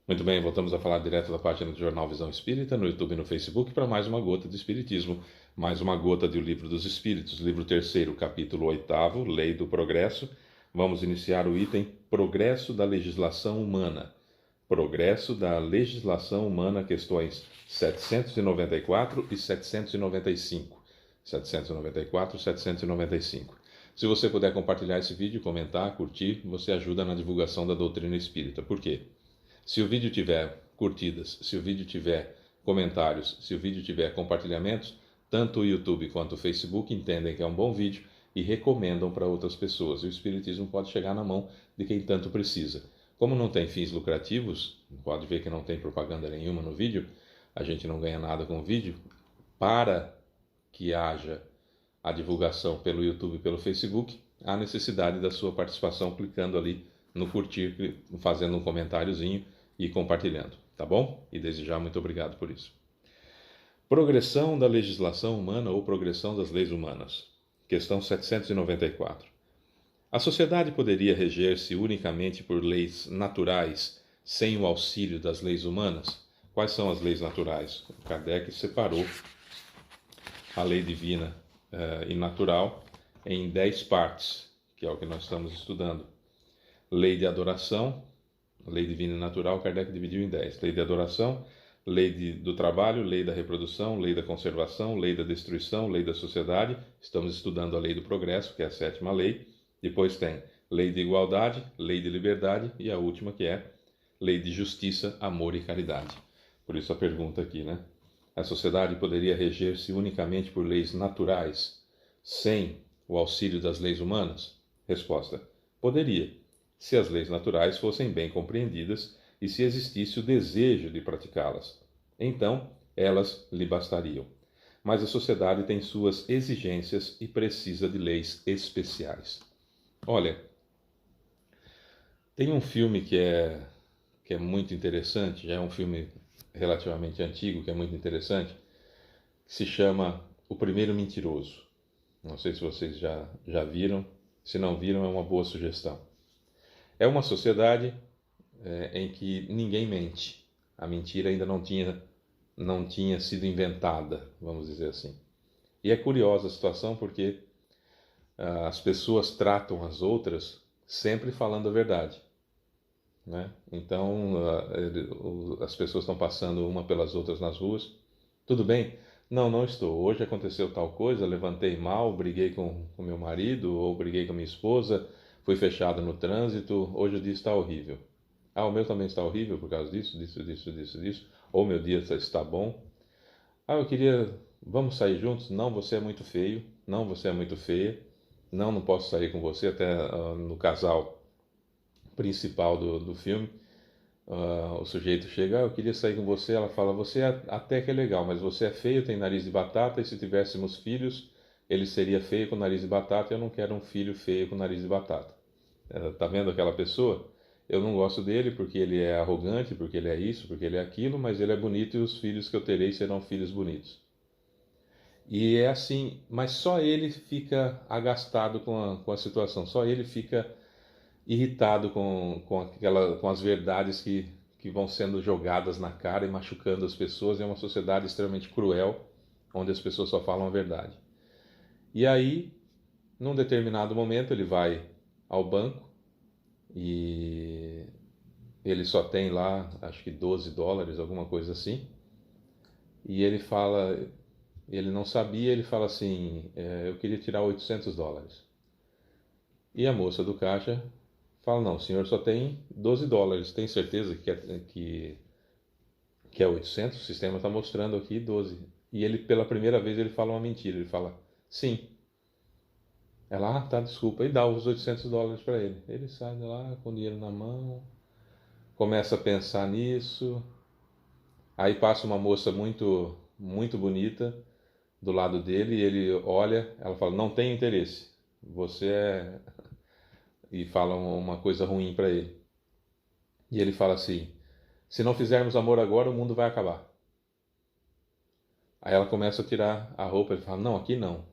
Muito bem, voltamos a falar direto da página do Jornal Visão Espírita, no YouTube e no Facebook, para mais uma gota de Espiritismo, mais uma gota do Livro dos Espíritos, livro terceiro, capítulo 8º, Lei do Progresso. Vamos iniciar o item Progresso da Legislação Humana. Progresso da Legislação Humana, questões 794 e 795. 794 e 795. Se você puder compartilhar esse vídeo, comentar, curtir, você ajuda na divulgação da doutrina espírita. Por quê? Se o vídeo tiver curtidas, se o vídeo tiver comentários, se o vídeo tiver compartilhamentos, tanto o YouTube quanto o Facebook entendem que é um bom vídeo e recomendam para outras pessoas. E o Espiritismo pode chegar na mão de quem tanto precisa. Como não tem fins lucrativos, pode ver que não tem propaganda nenhuma no vídeo, a gente não ganha nada com o vídeo. Para que haja a divulgação pelo YouTube e pelo Facebook, há necessidade da sua participação clicando ali no curtir, fazendo um comentáriozinho e compartilhando, tá bom? E desde já, muito obrigado por isso. Progressão da legislação humana ou progressão das leis humanas. Questão 794. A sociedade poderia reger-se unicamente por leis naturais, sem o auxílio das leis humanas? Quais são as leis naturais? Kardec separou a lei divina e natural em 10 partes, que é o que nós estamos estudando. Lei de adoração, lei divina e natural, Kardec dividiu em 10. Lei de adoração, lei do trabalho, lei da reprodução, lei da conservação, lei da destruição, lei da sociedade. Estamos estudando a lei do progresso, que é a 7ª lei. Depois tem lei de igualdade, lei de liberdade e a última, que é lei de justiça, amor e caridade. Por isso a pergunta aqui, né? A sociedade poderia reger-se unicamente por leis naturais, sem o auxílio das leis humanas? Resposta: poderia, se as leis naturais fossem bem compreendidas e se existisse o desejo de praticá-las. Então, elas lhe bastariam. Mas a sociedade tem suas exigências e precisa de leis especiais. Olha, tem um filme que é muito interessante, já é um filme relativamente antigo, que é muito interessante, que se chama O Primeiro Mentiroso. Não sei se vocês já viram, se não viram, é uma boa sugestão. É uma sociedade em que ninguém mente. A mentira ainda não tinha sido inventada, vamos dizer assim. E é curiosa a situação porque as pessoas tratam as outras sempre falando a verdade, né? Então, as pessoas estão passando uma pelas outras nas ruas. Tudo bem? Não, não estou. Hoje aconteceu tal coisa, levantei mal, briguei com meu marido, ou briguei com minha esposa, fui fechado no trânsito, hoje o dia está horrível. Ah, o meu também está horrível por causa disso, disso, disso, disso, disso. Ou meu dia está bom. Ah, eu queria... Vamos sair juntos? Não, você é muito feio. Não, você é muito feia. Não, não posso sair com você. Até no casal principal do filme, o sujeito chega, eu queria sair com você. Ela fala, você até que é legal, mas você é feio, tem nariz de batata, e se tivéssemos filhos, ele seria feio com nariz de batata, e eu não quero um filho feio com nariz de batata. Tá vendo aquela pessoa? Eu não gosto dele porque ele é arrogante, porque ele é isso, porque ele é aquilo, mas ele é bonito e os filhos que eu terei serão filhos bonitos. E é assim, mas só ele fica agastado com a situação, só ele fica irritado com as verdades que vão sendo jogadas na cara e machucando as pessoas. É uma sociedade extremamente cruel, onde as pessoas só falam a verdade. E aí, num determinado momento, ele vai ao banco e ele só tem lá, acho que $12, alguma coisa assim. E ele fala, ele não sabia, ele fala assim, eu queria tirar $800. E a moça do caixa fala, não, o senhor só tem $12, tem certeza que é 800? O sistema está mostrando aqui 12. E ele, pela primeira vez, ele fala uma mentira, ele fala, sim. Ela, tá, desculpa, e dá os $800 para ele. Ele sai de lá com o dinheiro na mão, começa a pensar nisso, aí passa uma moça muito, muito bonita do lado dele, e ele olha, ela fala, não tem interesse, você é... E fala uma coisa ruim para ele. E ele fala assim, se não fizermos amor agora, o mundo vai acabar. Aí ela começa a tirar a roupa, ele fala, não, aqui não,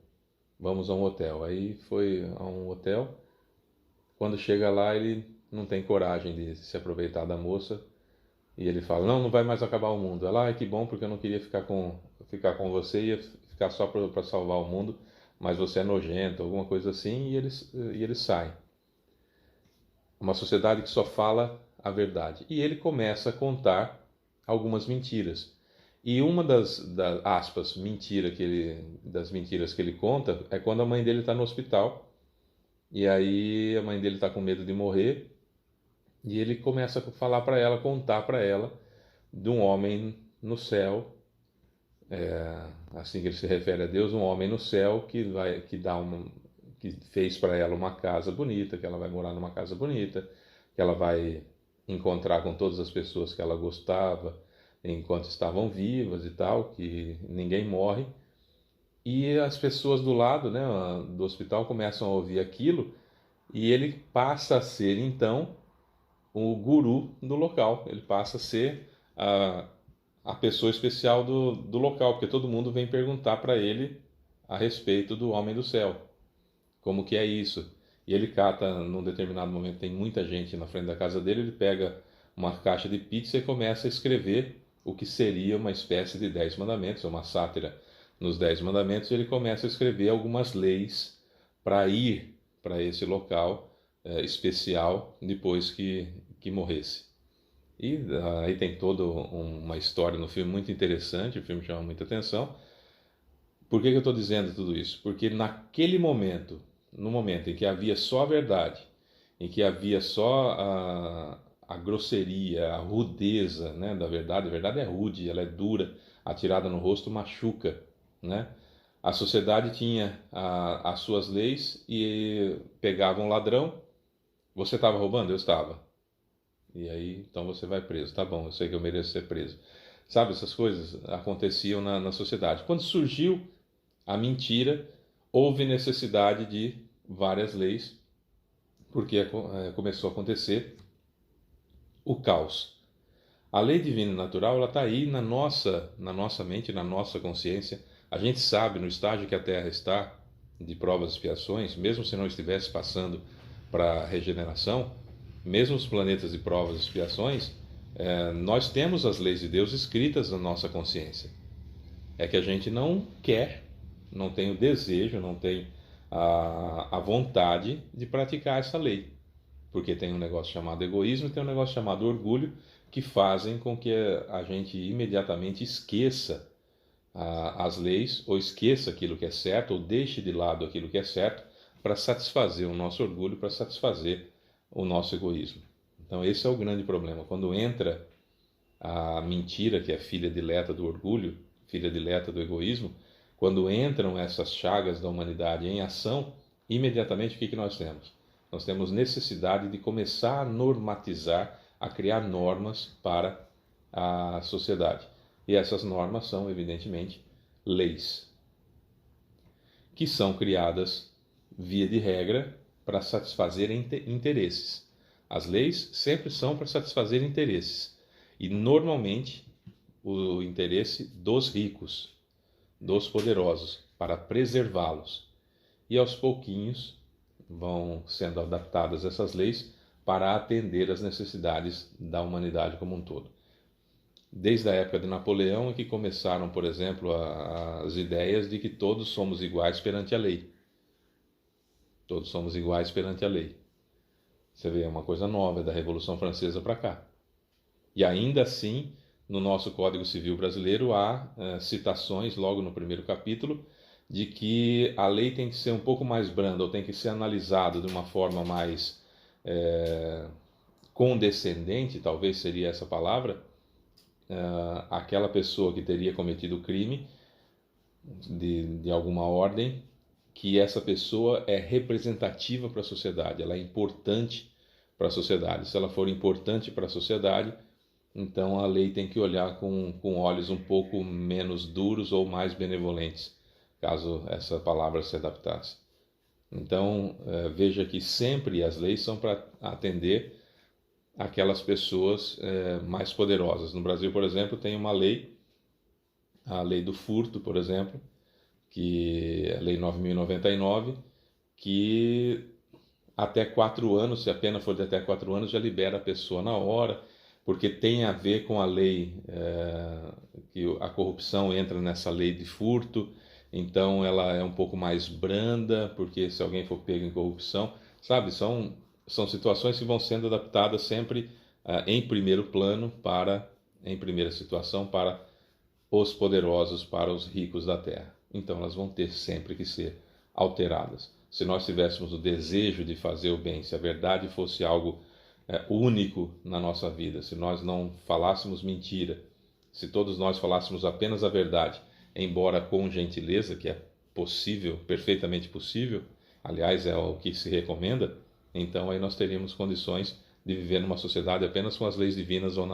vamos a um hotel. Aí foi a um hotel, quando chega lá ele não tem coragem de se aproveitar da moça, E ele fala, não, não vai mais acabar o mundo. Ela, que bom, porque eu não queria ficar com você, ia ficar só para salvar o mundo, mas você é nojento, alguma coisa assim, e eles saem. Uma sociedade que só fala a verdade. E ele começa a contar algumas mentiras. E uma das aspas, das mentiras que ele conta é quando a mãe dele está no hospital. E aí a mãe dele está com medo de morrer. E ele começa a falar para ela, contar para ela de um homem no céu, assim que ele se refere a Deus, um homem no céu que fez para ela uma casa bonita, que ela vai morar numa casa bonita, que ela vai encontrar com todas as pessoas que ela gostava enquanto estavam vivas e tal, que ninguém morre. E as pessoas do lado, né, do hospital começam a ouvir aquilo e ele passa a ser então o guru do local. Ele passa a ser a pessoa especial do local, porque todo mundo vem perguntar para ele a respeito do homem do céu. Como que é isso? E ele cata, num determinado momento, tem muita gente na frente da casa dele, ele pega uma caixa de pizza e começa a escrever o que seria uma espécie de 10 mandamentos, uma sátira nos 10 mandamentos, e ele começa a escrever algumas leis para ir para esse local especial depois que morresse. E aí tem toda uma história no filme muito interessante, o filme chama muita atenção. Por que eu estou dizendo tudo isso? Porque naquele momento, no momento em que havia só a verdade, em que havia só a grosseria, a rudeza, né, da verdade, a verdade é rude, ela é dura, atirada no rosto machuca, né? A sociedade tinha as suas leis e pegava um ladrão, você estava roubando? Eu estava. E aí, então você vai preso. Tá bom, eu sei que eu mereço ser preso. Sabe, essas coisas aconteciam na sociedade. Quando surgiu a mentira, houve necessidade de várias leis, porque começou a acontecer o caos. A lei divina e natural, ela está aí na nossa mente, na nossa consciência. A gente sabe, no estágio que a Terra está, de provas e expiações, mesmo se não estivesse passando para a regeneração, mesmo os planetas de provas e expiações, nós temos as leis de Deus escritas na nossa consciência. É que a gente não quer, não tem o desejo, não tem a vontade de praticar essa lei. Porque tem um negócio chamado egoísmo e tem um negócio chamado orgulho que fazem com que a gente imediatamente esqueça as leis, ou esqueça aquilo que é certo, ou deixe de lado aquilo que é certo, para satisfazer o nosso orgulho, para satisfazer o nosso egoísmo. Então, esse é o grande problema. Quando entra a mentira, que é filha dileta do orgulho, filha dileta do egoísmo, quando entram essas chagas da humanidade em ação, imediatamente o que nós temos? Nós temos necessidade de começar a normatizar, a criar normas para a sociedade. E essas normas são, evidentemente, leis, que são criadas, via de regra, para satisfazer interesses. As leis sempre são para satisfazer interesses. E, normalmente, o interesse dos ricos, dos poderosos, para preservá-los. E, aos pouquinhos, vão sendo adaptadas essas leis para atender às necessidades da humanidade como um todo. Desde a época de Napoleão é que começaram, por exemplo, as ideias de que todos somos iguais perante a lei. Todos somos iguais perante a lei. Você vê, é uma coisa nova, é da Revolução Francesa para cá. E ainda assim, no nosso Código Civil brasileiro, há citações, logo no primeiro capítulo, de que a lei tem que ser um pouco mais branda, ou tem que ser analisada de uma forma mais condescendente, talvez seria essa palavra, aquela pessoa que teria cometido o crime de alguma ordem, que essa pessoa é representativa para a sociedade, ela é importante para a sociedade. Se ela for importante para a sociedade, então a lei tem que olhar com olhos um pouco menos duros ou mais benevolentes, caso essa palavra se adaptasse. Então, veja que sempre as leis são para atender aquelas pessoas mais poderosas. No Brasil, por exemplo, tem uma lei, a lei do furto, por exemplo, que é a Lei 9.099, que até 4 anos, se a pena for de até 4 anos, já libera a pessoa na hora. porque tem a ver com a lei, que a corrupção entra nessa lei de furto, então ela é um pouco mais branda, porque se alguém for pego em corrupção, sabe, são situações que vão sendo adaptadas sempre em primeiro plano em primeira situação, para os poderosos, para os ricos da terra. Então elas vão ter sempre que ser alteradas. Se nós tivéssemos o desejo de fazer o bem, se a verdade fosse algo único na nossa vida, se nós não falássemos mentira, se todos nós falássemos apenas a verdade, embora com gentileza, que é possível, perfeitamente possível, aliás, é o que se recomenda, então aí nós teríamos condições de viver numa sociedade apenas com as leis divinas ou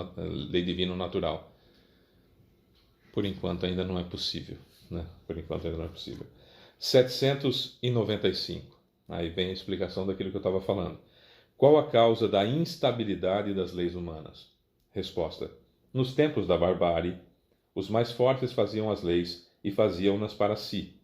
lei divina ou natural. Por enquanto ainda não é possível, né? Por enquanto ainda não é possível. 795. Aí vem a explicação daquilo que eu estava falando. Qual a causa da instabilidade das leis humanas? Resposta: nos tempos da barbárie, os mais fortes faziam as leis e faziam-nas para si.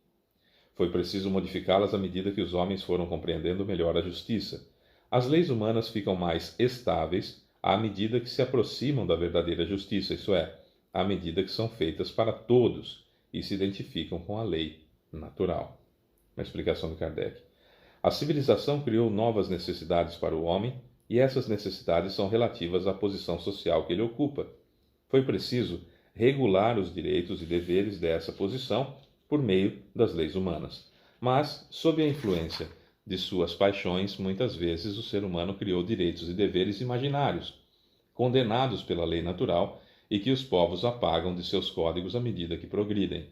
Foi preciso modificá-las à medida que os homens foram compreendendo melhor a justiça. As leis humanas ficam mais estáveis à medida que se aproximam da verdadeira justiça, isso é, à medida que são feitas para todos e se identificam com a lei natural. Uma explicação de Kardec. A civilização criou novas necessidades para o homem, e essas necessidades são relativas à posição social que ele ocupa. Foi preciso regular os direitos e deveres dessa posição por meio das leis humanas. Mas, sob a influência de suas paixões, muitas vezes o ser humano criou direitos e deveres imaginários, condenados pela lei natural e que os povos apagam de seus códigos à medida que progridem.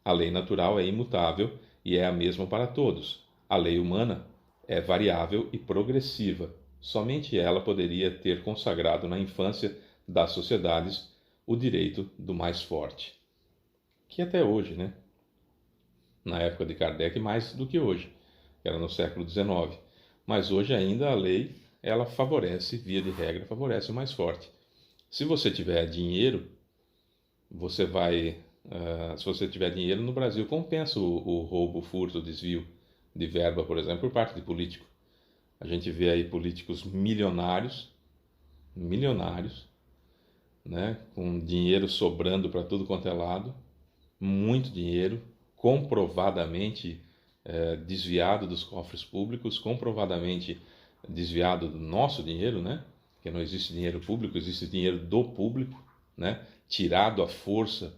A lei natural é imutável e é a mesma para todos. A lei humana é variável e progressiva. Somente ela poderia ter consagrado na infância das sociedades o direito do mais forte. Que até hoje, né? Na época de Kardec, mais do que hoje, que era no século XIX. Mas hoje ainda a lei, ela favorece, via de regra, favorece o mais forte. Se você tiver dinheiro, você vai... se você tiver dinheiro no Brasil, compensa o roubo, o furto, o desvio de verba, por exemplo, por parte de político. A gente vê aí políticos milionários, né, com dinheiro sobrando para tudo quanto é lado, muito dinheiro, comprovadamente desviado dos cofres públicos, comprovadamente desviado do nosso dinheiro, né? Porque não existe dinheiro público, existe dinheiro do público, né? Tirado à força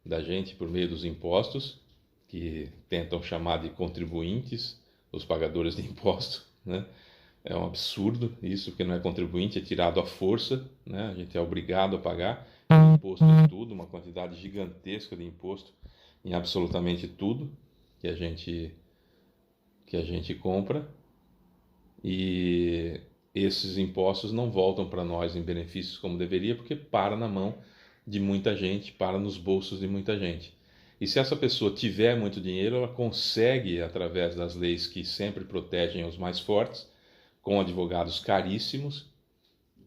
da gente por meio dos impostos, que tentam chamar de contribuintes, os pagadores de impostos, né? É um absurdo isso, porque não é contribuinte, é tirado à força, né? A gente é obrigado a pagar imposto em tudo, uma quantidade gigantesca de imposto em absolutamente tudo que a gente compra, e esses impostos não voltam para nós em benefícios como deveria, porque para na mão de muita gente, para nos bolsos de muita gente. E se essa pessoa tiver muito dinheiro, ela consegue, através das leis que sempre protegem os mais fortes, com advogados caríssimos,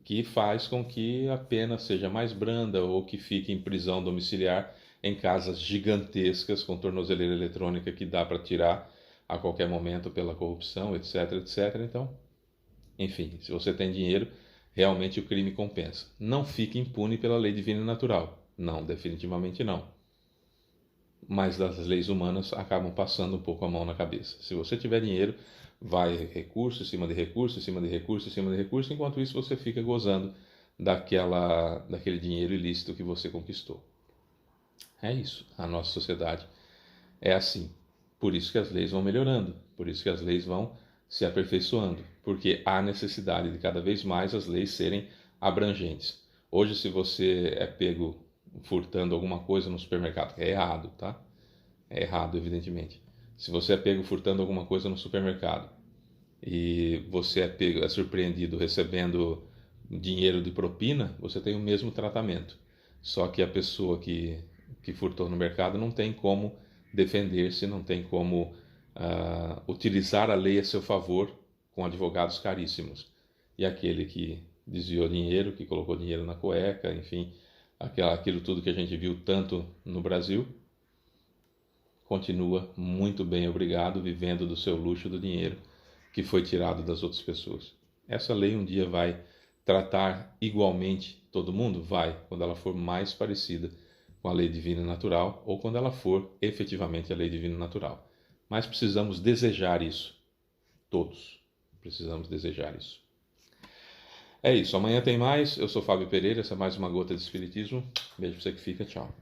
que faz com que a pena seja mais branda ou que fique em prisão domiciliar em casas gigantescas com tornozeleira eletrônica que dá para tirar a qualquer momento pela corrupção, etc, etc. Então, enfim, se você tem dinheiro, realmente o crime compensa. Não fique impune pela lei divina e natural. Não, definitivamente não. Mas as leis humanas acabam passando um pouco a mão na cabeça. Se você tiver dinheiro, vai recurso em cima de recurso, em cima de recurso, em cima de recurso, enquanto isso você fica gozando daquele dinheiro ilícito que você conquistou. É isso, a nossa sociedade é assim. Por isso que as leis vão melhorando, por isso que as leis vão se aperfeiçoando, porque há necessidade de cada vez mais as leis serem abrangentes. Hoje, se você é pego furtando alguma coisa no supermercado, é errado, tá? É errado, evidentemente. Se você é pego furtando alguma coisa no supermercado e você é surpreendido recebendo dinheiro de propina, você tem o mesmo tratamento. Só que a pessoa que furtou no mercado não tem como defender-se, não tem como utilizar a lei a seu favor com advogados caríssimos. E aquele que desviou dinheiro, que colocou dinheiro na cueca, enfim, aquilo tudo que a gente viu tanto no Brasil, continua muito bem, obrigado, vivendo do seu luxo, do dinheiro que foi tirado das outras pessoas. Essa lei um dia vai tratar igualmente todo mundo? Vai, quando ela for mais parecida com a lei divina natural ou quando ela for efetivamente a lei divina natural. Mas precisamos desejar isso, todos. Precisamos desejar isso. É isso, amanhã tem mais. Eu sou Fábio Pereira, essa é mais uma gota de Espiritismo. Beijo pra você que fica, tchau.